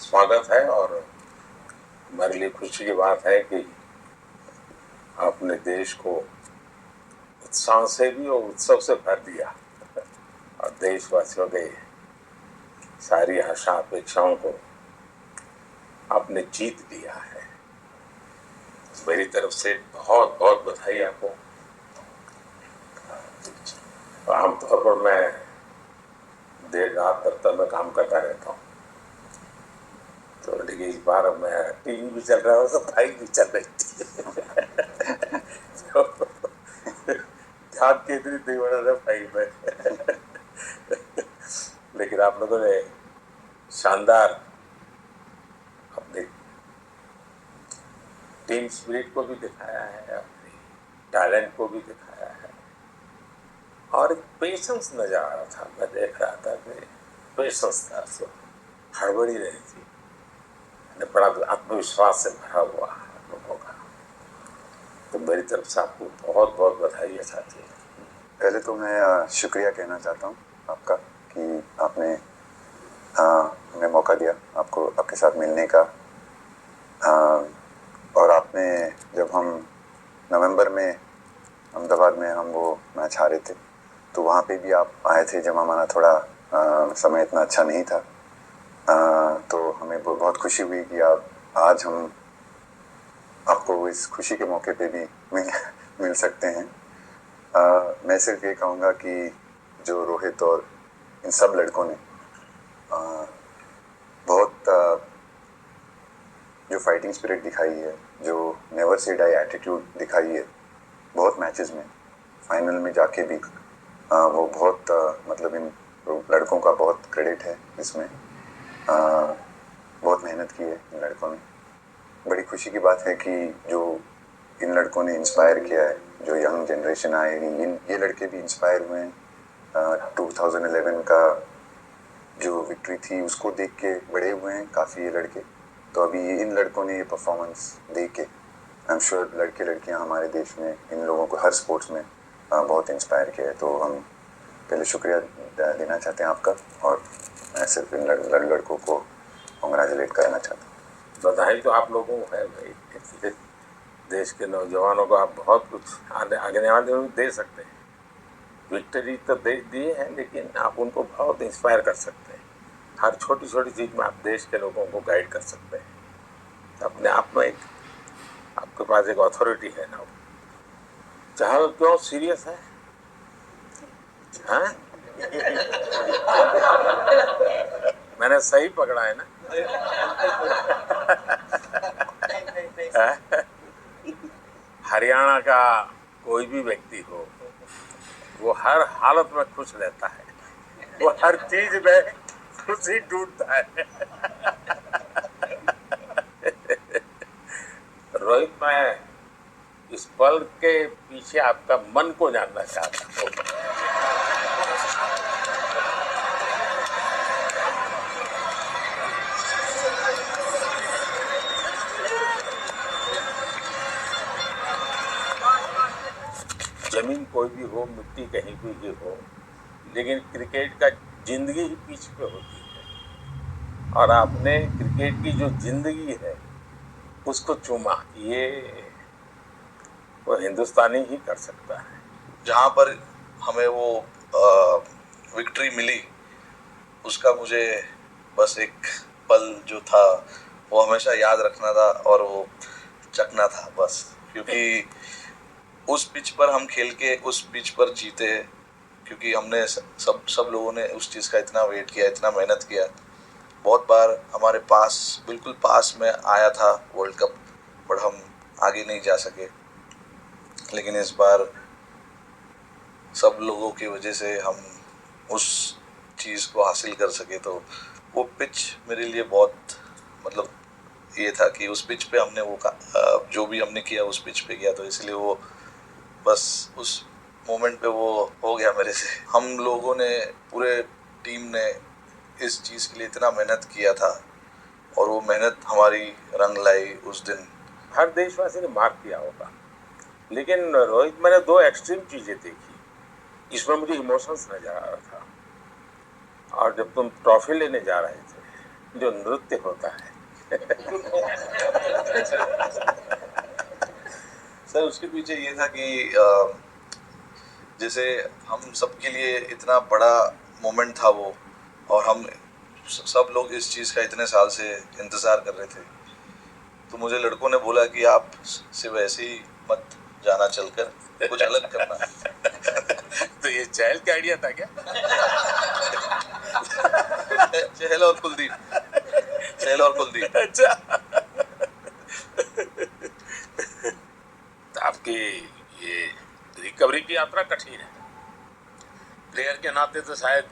स्वागत है और हमारे लिए खुशी की बात है कि आपने देश को उत्साह से भी और उत्सव से भर दिया और देशवासियों के सारी आशा अपेक्षाओं को आपने जीत लिया है। मेरी तरफ से बहुत बहुत बधाई आपको। आमतौर पर मैं देर रात दफ्तर में काम करता रहता हूँ, तो लेकिन इस बार मैं टीवी भी चल रहा है और सफाई भी चल रही थी ध्यान केंद्रित नहीं बना था फाइल में लेकिन आप लोगों ने शानदार अपने टीम स्पिरिट को भी दिखाया है, अपने टैलेंट को भी दिखाया है और एक पेशेंस नजर आ रहा था। मैं देख रहा था कि पेशेंस था, सो हड़बड़ी नहीं थी, बड़ा आत्मविश्वास से भरा हुआ लोगों का। तो मेरी तरफ से आपको बहुत बहुत बधाई है साथी। पहले तो मैं शुक्रिया कहना चाहता हूँ आपका कि आपने हमें मौका दिया आपको आपके साथ मिलने का। और आपने जब हम नवंबर में अहमदाबाद में हम वो मैच हारे थे तो वहाँ पे भी आप आए थे जब हमारा थोड़ा समय इतना अच्छा नहीं था। तो हमें बहुत खुशी हुई कि आज हम आपको इस खुशी के मौके पे भी मिल सकते हैं। मैं सिर्फ ये कहूँगा कि जो रोहित और इन सब लड़कों ने बहुत जो फाइटिंग स्पिरिट दिखाई है, जो नेवर से डाई एटीट्यूड दिखाई है बहुत मैचेस में, फाइनल में जाके भी वो बहुत मतलब इन लड़कों का बहुत क्रेडिट है इसमें। बहुत मेहनत की है इन लड़कों ने। बड़ी खुशी की बात है कि जो इन लड़कों ने इंस्पायर किया है, जो यंग जनरेशन आएगी, ये लड़के भी इंस्पायर हुए हैं। 2011 का जो विक्ट्री थी उसको देख के बड़े हुए हैं काफ़ी ये लड़के। तो अभी इन लड़कों ने ये परफॉर्मेंस दे के आई एम श्योर लड़के लड़कियां हमारे देश में इन लोगों को हर स्पोर्ट्स में बहुत इंस्पायर किया है। तो हम पहले शुक्रिया देना चाहते हैं आपका और मैं सिर्फ इन लड़कों को कॉन्ग्रेचुलेट करना चाहता हूँ। बधाई तो आप लोगों को है भाई, देश के नौजवानों को आप बहुत कुछ आगे वाले में दे सकते हैं। विक्ट्री तो दे दिए हैं लेकिन आप उनको बहुत इंस्पायर कर सकते हैं। हर छोटी छोटी चीज़ में आप देश के लोगों को गाइड कर सकते हैं। अपने आप में एक आपके पास एक अथॉरिटी है ना। चाहे क्यों सीरियस है, हाँ? मैंने सही पकड़ा है ना? हरियाणा का कोई भी व्यक्ति हो, वो हर हालत में खुश रहता है, वो हर चीज में खुशी ढूंढता है। रोहित, मैं इस पल के पीछे आपका मन को जानना चाहता हूँ। जमीन कोई भी हो, मिट्टी कहीं भी हो, लेकिन क्रिकेट का जिंदगी ही पिच पे होती है और आपने क्रिकेट की जो जिंदगी है उसको चूमा। ये वो हिंदुस्तानी ही कर सकता है। जहाँ पर हमें वो विक्ट्री मिली उसका मुझे बस एक पल जो था वो हमेशा याद रखना था और वो चखना था बस, क्योंकि उस पिच पर हम खेल के उस पिच पर जीते, क्योंकि हमने सब लोगों ने उस चीज़ का इतना वेट किया, इतना मेहनत किया। बहुत बार हमारे पास बिल्कुल पास में आया था वर्ल्ड कप, बट हम आगे नहीं जा सके। लेकिन इस बार सब लोगों की वजह से हम उस चीज़ को हासिल कर सके। तो वो पिच मेरे लिए बहुत मतलब ये था कि उस पिच पे हमने वो जो भी हमने किया उस पिच पे किया, तो इसलिए वो बस उस मोमेंट पे वो हो गया मेरे से। हम लोगों ने पूरे टीम ने इस चीज़ के लिए इतना मेहनत किया था और वो मेहनत हमारी रंग लाई उस दिन। हर देशवासी ने मार्क किया होगा, लेकिन रोहित, मैंने दो एक्सट्रीम चीज़ें देखी। इसमें मुझे इमोशंस नजर आ रहा था। और जब तुम ट्रॉफी लेने जा रहे थे जो नृत्य होता है। सर उसके पीछे ये था कि जैसे हम सबके लिए इतना बड़ा मोमेंट था वो, और हम सब लोग इस चीज़ का इतने साल से इंतज़ार कर रहे थे, तो मुझे लड़कों ने बोला कि आप सिर्फ ऐसे ही मत जाना, चलकर कुछ अलग करना। तो ये चहल का आइडिया था क्या? चहल और कुलदीप, चहल और कुलदीप। अच्छा। तो आपकी ये रिकवरी की यात्रा कठिन है। प्लेयर के नाते तो शायद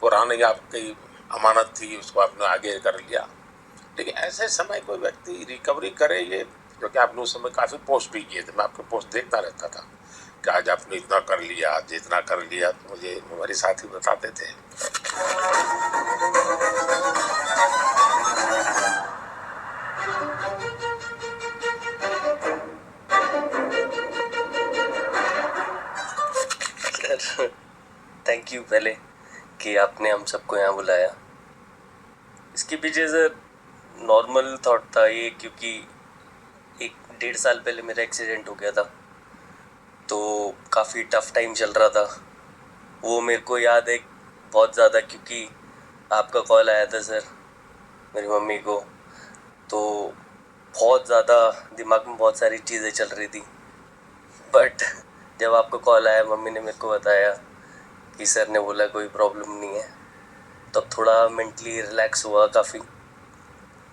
पुरानी आपकी अमानत थी, उसको आपने आगे कर लिया, लेकिन ऐसे समय कोई व्यक्ति रिकवरी करे, ये क्योंकि आपने उस समय काफ़ी पोस्ट भी किए थे, मैं आपके पोस्ट देखता रहता था कि आज आपने इतना कर लिया, आज इतना कर लिया, तो मुझे हमारे साथी बताते थे। सर थैंक यू पहले कि आपने हम सबको यहाँ बुलाया। इसके पीछे सर नॉर्मल थॉट था ये, क्योंकि 1-1.5 साल पहले मेरा एक्सीडेंट हो गया था, तो काफ़ी टफ टाइम चल रहा था। वो मेरे को याद है बहुत ज़्यादा, क्योंकि आपका कॉल आया था सर मेरी मम्मी को, तो बहुत ज़्यादा दिमाग में बहुत सारी चीज़ें चल रही थी। बट जब आपका कॉल आया, मम्मी ने मेरे को बताया कि सर ने बोला कोई प्रॉब्लम नहीं है, तब थोड़ा मेंटली रिलैक्स हुआ काफ़ी।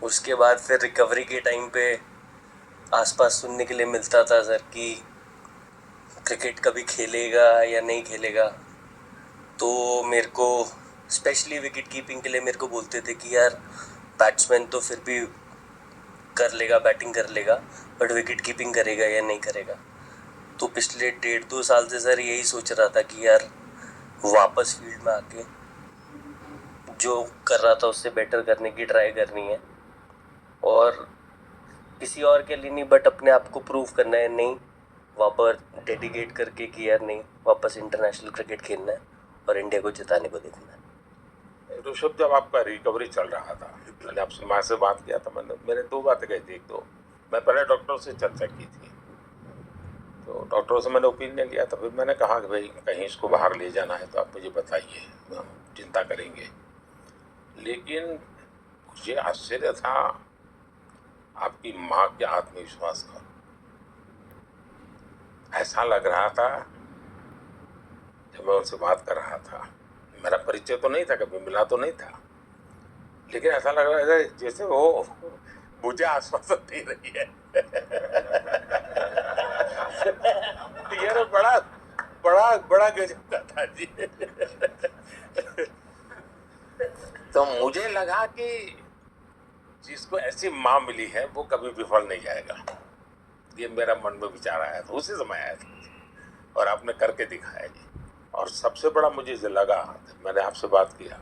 उसके बाद फिर रिकवरी के टाइम पे आसपास सुनने के लिए मिलता था सर कि क्रिकेट कभी खेलेगा या नहीं खेलेगा, तो मेरे को स्पेशली विकेट कीपिंग के लिए मेरे को बोलते थे कि यार बैट्समैन तो फिर भी कर लेगा, बैटिंग कर लेगा, बट विकेट कीपिंग करेगा या नहीं करेगा। तो पिछले 1.5-2 साल से सर यही सोच रहा था कि यार वापस फील्ड में आके जो कर रहा था उससे बेटर करने की ट्राई करनी है, और किसी और के लिए नहीं बट अपने आप को प्रूव करना है, नहीं वापस डेडिकेट करके कि यार नहीं, वापस इंटरनेशनल क्रिकेट खेलना है और इंडिया को जिताने को देखना है। ऋषभ, जब आपका रिकवरी चल रहा था, मैंने आपसे माँ से बात किया था, मैंने 2 बातें कही थी। एक तो मैं पहले डॉक्टर से चर्चा की थी, तो डॉक्टरों से मैंने ओपिनियन लिया था, फिर मैंने कहा कि भाई कहीं इसको बाहर ले जाना है तो आप मुझे बताइए, हम चिंता करेंगे। लेकिन मुझे आश्चर्य था आपकी माँ के आत्मविश्वास का। ऐसा लग रहा था जब मैं उनसे बात कर रहा था, मेरा परिचय तो नहीं था, कभी मिला तो नहीं था, लेकिन ऐसा लग रहा है जैसे वो मुझे आश्वासन दे रही है। ये तो बड़ा बड़ा बड़ा गजब का था जी। तो मुझे लगा कि जिसको ऐसी माँ मिली है वो कभी विफल नहीं जाएगा, ये मेरा मन में विचार आया था, उसी समय आया था, और आपने करके दिखाया जी। और सबसे बड़ा मुझे जो लगा, मैंने आपसे बात किया,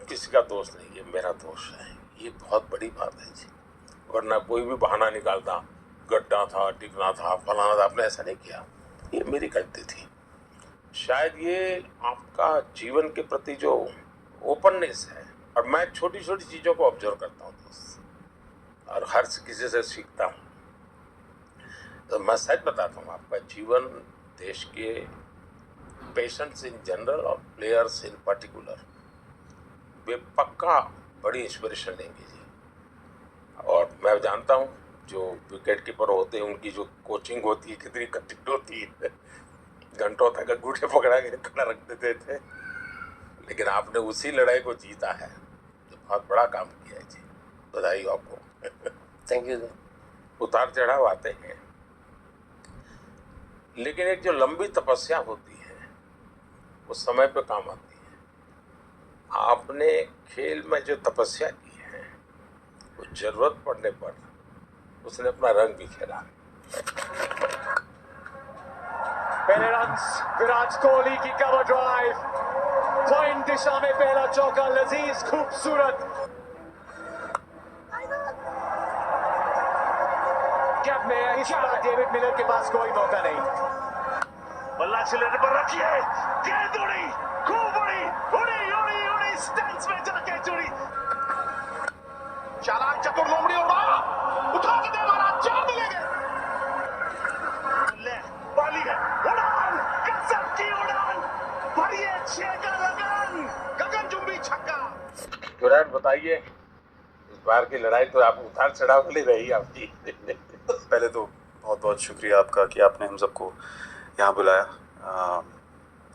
किसी का दोष नहीं, ये मेरा दोष है, ये बहुत बड़ी बात है जी। वरना कोई भी बहाना निकालता, गड्ढा था, टिकना था, फलाना था, आपने ऐसा नहीं किया, ये मेरी गलती थी। शायद ये आपका जीवन के प्रति जो ओपननेस है, और मैं छोटी छोटी चीज़ों को ऑब्जर्व करता हूँ दोस्त, और हर किसी से सीखता हूँ। तो मैं सच बताता हूँ, आपका जीवन देश के पेशेंट्स इन जनरल और प्लेयर्स इन पर्टिकुलर वे पक्का बड़ी इंस्पिरेशन लेंगे जी। और मैं जानता हूँ जो विकेट कीपर होते हैं उनकी जो कोचिंग होती है कितनी कठिन होती है, घंटों तक अंगूठे पकड़ा के खड़ा रख देते थे, लेकिन आपने उसी लड़ाई को जीता है, तो बहुत बड़ा काम किया है जी, बधाई हो आपको। Thank you sir. उतार चढ़ाव आते हैं, लेकिन एक जो लंबी तपस्या होती है वो समय पे काम आती है। आपने खेल में जो तपस्या की है वो जरूरत पड़ने पर उसने अपना रंग बिखेरा। पहले रन विराट कोहली की कवर ड्राइव, पॉइंट दिशा में पहला चौका, लजीज खूबसूरत गैप में। इस बार डेविड मिलर के पास कोई मौका नहीं। बल्ला सिलेंडर पर रखिए, गेंद उड़ी, खूब उड़ी उड़ी उड़ी उड़ी स्टैंड्स में जाके जुड़ी चालान चतुर लोमड़ी उड़ा उठा के दे मारा 4 मिलेंगे ले पाली है उड़ान गजब की उड़ान भरिए 6 का लगान गगनचुंबी छक्का। विराट बताइए, इस बार की लड़ाई तो आप उतार चढ़ाव वाली रही आपकी। पहले तो बहुत बहुत शुक्रिया आपका कि आपने हम सबको यहाँ बुलाया।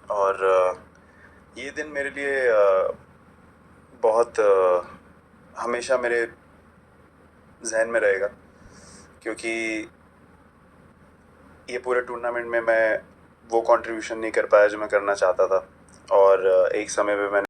और ये दिन मेरे लिए बहुत हमेशा मेरे जहन में रहेगा, क्योंकि ये पूरे टूर्नामेंट में मैं वो कंट्रीब्यूशन नहीं कर पाया जो मैं करना चाहता था। और एक समय पे मैंने